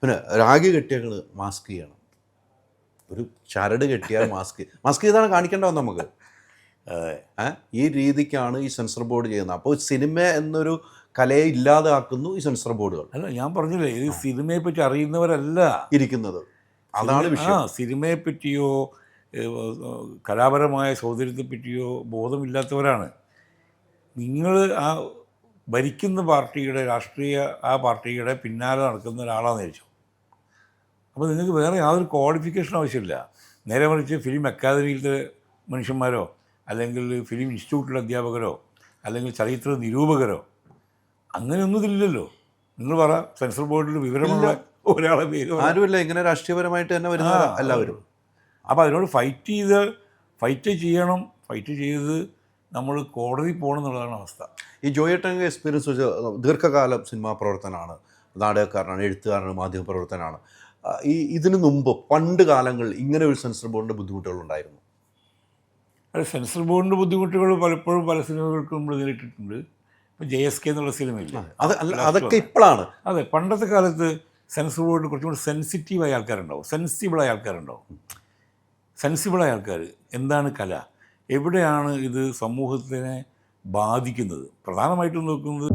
പിന്നെ രാഗി കെട്ടിയാൽ മാസ്ക് ചെയ്യണം, ഒരു ചരട് കെട്ടിയാൽ മാസ്ക് ചെയ്താണ് കാണിക്കേണ്ടത് നമുക്ക്. ഈ രീതിക്കാണ് ഈ സെൻസർ ബോർഡ് ചെയ്യുന്നത്. അപ്പോൾ സിനിമ എന്നൊരു കലയെ ഇല്ലാതാക്കുന്നു ഈ സെൻസർ ബോർഡുകൾ. അല്ല, ഞാൻ പറഞ്ഞില്ലേ, ഇത് സിനിമയെ പറ്റി അറിയുന്നവരല്ല ഇരിക്കുന്നത്, അതാണ് വിഷയം. സിനിമയെ പറ്റിയോ കലാപരമായ സൗന്ദര്യത്തെ പറ്റിയോ ബോധമില്ലാത്തവരാണ് നിങ്ങൾ. ആ ഭരിക്കുന്ന പാർട്ടിയുടെ ആ പാർട്ടിയുടെ പിന്നാലെ നടക്കുന്ന ഒരാളാണെന്ന് വിചാരിച്ചു. അപ്പോൾ നിങ്ങൾക്ക് വേറെ യാതൊരു ക്വാളിഫിക്കേഷൻ ആവശ്യമില്ല. നേരെ മറിച്ച് ഫിലിം അക്കാദമിയിലത്തെ മനുഷ്യന്മാരോ അല്ലെങ്കിൽ ഫിലിം ഇൻസ്റ്റിറ്റ്യൂട്ടിലെ അധ്യാപകരോ അല്ലെങ്കിൽ ചലച്ചിത്ര നിരൂപകരോ അങ്ങനെയൊന്നും ഇതില്ലല്ലോ. നിങ്ങൾ പറ, സെൻസർ ബോർഡിൽ വിവരമുള്ള ഒരാളെ പേര് ആരുമില്ല. ഇങ്ങനെ രാഷ്ട്രീയപരമായിട്ട് തന്നെ വരുന്ന എല്ലാവരും. അപ്പോൾ അതിനോട് ഫൈറ്റ് ചെയ്ത് നമ്മൾ കോടതി പോകണം എന്നുള്ളതാണ് അവസ്ഥ. ഈ ജോയേട്ടൻ്റെ എക്സ്പീരിയൻസ് വെച്ച് ദീർഘകാലം സിനിമാ പ്രവർത്തനമാണ്, നാടകക്കാരനാണ്, എഴുത്തുകാരനാണ്, മാധ്യമപ്രവർത്തനമാണ്. ഇതിനു മുമ്പ് പണ്ട് കാലങ്ങളിൽ ഇങ്ങനെ ഒരു സെൻസർ ബോർഡിൻ്റെ ബുദ്ധിമുട്ടുകളുണ്ടായിരുന്നു? അത് സെൻസർ ബോർഡിൻ്റെ ബുദ്ധിമുട്ടുകൾ പലപ്പോഴും പല സിനിമകൾക്കും നമ്മൾ നേരിട്ടിട്ടുണ്ട്. ഇപ്പോൾ JSK എന്നുള്ള സിനിമയില്ല, അതൊക്കെ ഇപ്പോഴാണ്. അതെ, പണ്ടത്തെ കാലത്ത് സെൻസർ ബോർഡിന് കുറച്ചും കൂടി സെൻസിറ്റീവായ ആൾക്കാരുണ്ടാവും, സെൻസിബിളായ ആൾക്കാർ. എന്താണ് കല, എവിടെയാണ് ഇത് സമൂഹത്തിനെ ബാധിക്കുന്നത്, പ്രധാനമായിട്ടും നോക്കുന്നത്